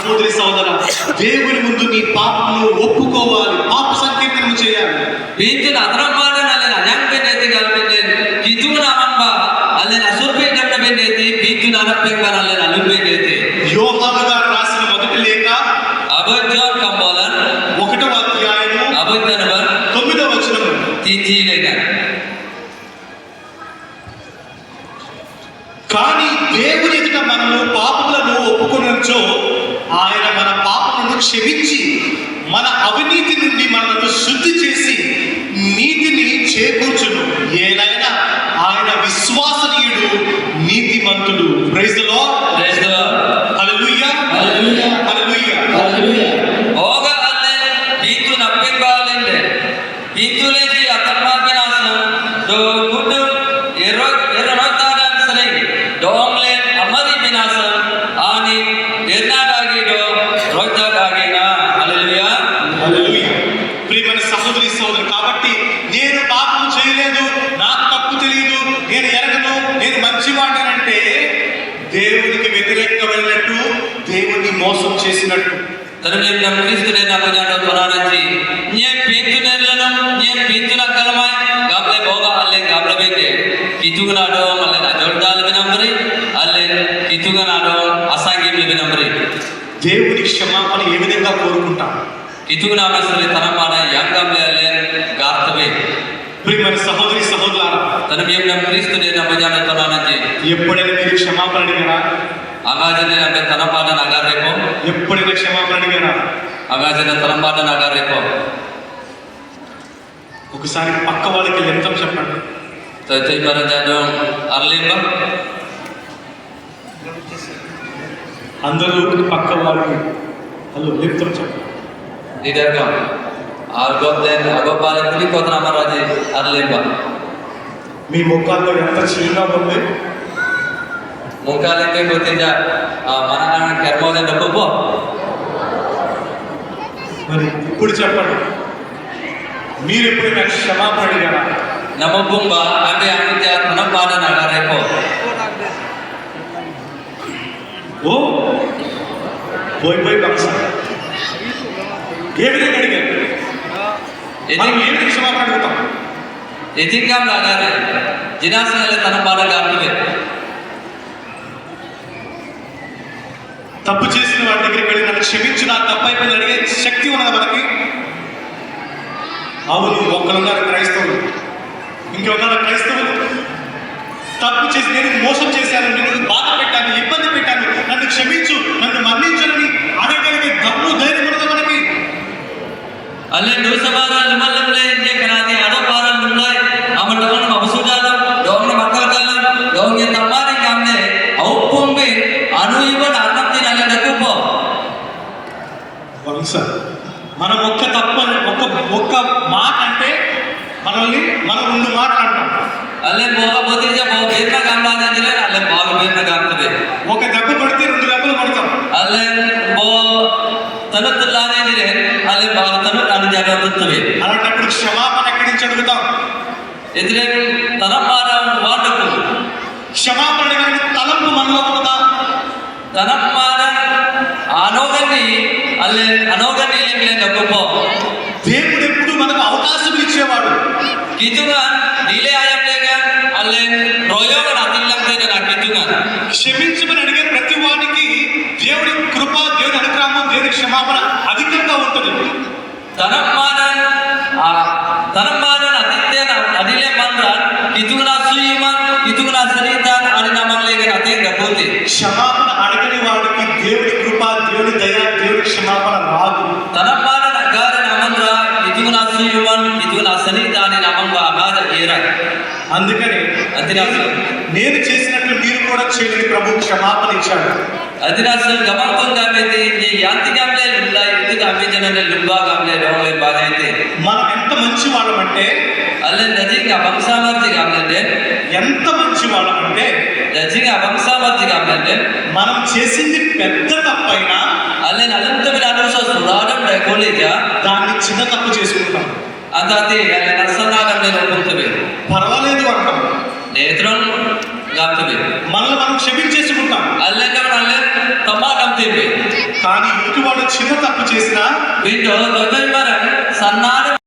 సహోదరి సోదర, దేవుని ముందు నీ పాపమును ఒప్పుకోవాలి, పాప సంకీర్తనం చేయాలి. Bintun atrampadan alen anyang beneti galbenen kitun amamba alen asurpe gamna beneti bintun anapengban alen alun beneti. యోహాను గారు రాసిన మొదటి లేఖ Abad John Kambolan 1వ అధ్యాయము abad number 9వ వచనము. 3 legan. కానీ దేవుని ఎదుట మనము పాపములను ఒప్పుకొనుచో ఆయన మన పాపములను క్షమించి మన అవినీతి నుండి మనల్ని శుద్ధి చేసి నీతిని చేకూర్చును. ఏలైనా ఆయన విశ్వసనీయుడు, నీతిమంతుడు. Praise the lord. Praise the Lord. Hallelujah, Hallelujah. Hallelujah. Hallelujah. Oga alen bintun apengban alen bintuleti atarmabenasam do kudu eranotadan sare domlen amari binasam ani ernadagi do rojagagena. Hallelujah. హల్లెలూయా. ప్రియమైన సహోదరి సోదరు, కాబట్టి నేను పాపం చేయలేదు, నాకు తప్పు తెలియదు, నేను ఎరగను, నేను మంచివాడినంటే దేవునికి వ్యతిరేకమైనట్టు, దేవుణ్ణి మోసం చేసినట్టు. Terlebih dalam Kristus dan apa yang ada Tuhan nanti, nye pintu nerlanam, nye pintu nak kalamai, gamle boga alen gamle bende, kitu kan ada, alen ajol dal benambri, alen kitu kan ada, asangim benambri. దేవుని క్షమాపణ ఏ విధంగా కోరుకుంటాం? Kitu kan apa sore tanam ada yang gamle alen gartbe. ప్రియమైన సహోదరి సహోదరులారా, Terlebih dalam Kristus dan apa yang ada Tuhan nanti, ఎప్పుడైనా మీరు క్షమాపణ అడిగారా? angajane ambe tanam pada nagar repo, ఎప్పుడైనా క్షమాపణ అడిగారా? angajane tanam pada nagar repo. ఒకసారి పక్క వాళ్ళకి లెంతం చెప్పండి. Tadi pada jadong arlimba, అందరూ పక్క వాళ్ళకి హలో లెంతం చెప్పండి. di dalam argot dan argot balik ini kau nama raja arlimba. మీ ముఖాల్లో ఎంత చిన్నగా ఉంది. Muka lente kau tidak mana anak kermo dan dapat bo. మరి ఇప్పుడు చెప్పండి, మీరు ఎప్పుడైనా క్షమాపణ అడిగారా? Nama bumba ande anitya tanam pada nagar repo. ఓ పోయి పోయి బంస ఏ విధంగా అడిగారు? మనం ఏ విధంగా క్షమాపణ అడుగుతాం? Etikam nagar jenazah le tanam pada gartu. తప్పు చేసిన వాడి దగ్గరికి వెళ్ళి నన్ను క్షమించు, నా తప్పు అయిపోయింది అడిగే శక్తి ఉన్నది మనకి? అవును, ఒక్కరున్నారు క్రైస్తవులు, ఇంకొన్నారు క్రైస్తవులు. తప్పు చేసి నేను మోసం చేశాను, నేను బాధ పెట్టాను, ఇబ్బంది పెట్టాను, నన్ను క్షమించు, నన్ను మన్నించని అడగలిగే దమ్ము ధైర్యం ఉన్నది మనకి? Allen dosa bara lumalam le je kanati ado bara lumlai amal dong mabsudalam dong makalkalam dong ye tamari kamne auppumbe anu iban anatti nale dakupo. వంశ మనం ఒక్క తప్పు ఒక్క మాట అంటే మనల్ని మనం రెండు మాటలు అంటాం. Allen boga bodija boga berna gamla jile allen boga berna gamtbe. ఒక దెబ్బ కొడితే రెండు దెబ్బలు కొడతాం. Allen bo tanut lane jile allen boga tanut anu jara tutbe. అలాంటప్పుడు క్షమాపణ ఎక్కడి నుంచి అడుగుతాం? Edren tanam mara wadaku క్షమాపణ అడగడానికి తలంపు మనలో ఉన్నదా? tanam mara anogani allen anogani lengle dakupo. దేవుడు ఎప్పుడు మనకు అవకాశం ఇచ్చేవాడు. Kitungan dile ayam lega allen royogan atillam tena na kitungan. క్షమించమని అడిగే ప్రతి వాడికి దేవుడి కృప, దేవుడి అనుగ్రహం, దేవుడి క్షమాపణ అధికంగా ఉంటుంది. tanam aditya adile manran kitungna suiman kitungna saritan ani namang lega ating gaputi. క్షమాపణ అడగని వాడికి దేవుడి కృప, దేవుడి దయ, దేవుడి క్షమాపణ రాదు. tanam nagara namandra kitungna suiman kitungna saritan ani namang ba agada era. అందుకని Adinasa నేను చేసినట్లు మీరు కూడా చేయండి, ప్రభు క్షమాపణ ఇచ్చాడు. adinasa gamantong gamete ni yanti gamle lullai itu kami jangan lumba gamle dongle bagaite. మనం ఎంత మంచి వాళ్ళమంటే allen dajinga bangsa marji gamle den ఎంత మంచి వాళ్ళమంటే dajinga bangsa marji gamle den మనం చేసింది పెద్ద తప్పైనా allen alamta bilanusa suradam rekolija దాన్ని చిన్న తప్పు చేసుకుంటాం. adati allen asana gamle lokuntbe పర్వాలేదు అంటాం. netron gamtbe మనల్ని మనం క్షమించేసుకుంటాం. allen allen tomatam tembe. కానీ ఎదుటివాడు చిన్న తప్పు చేసినా Window total maran sanna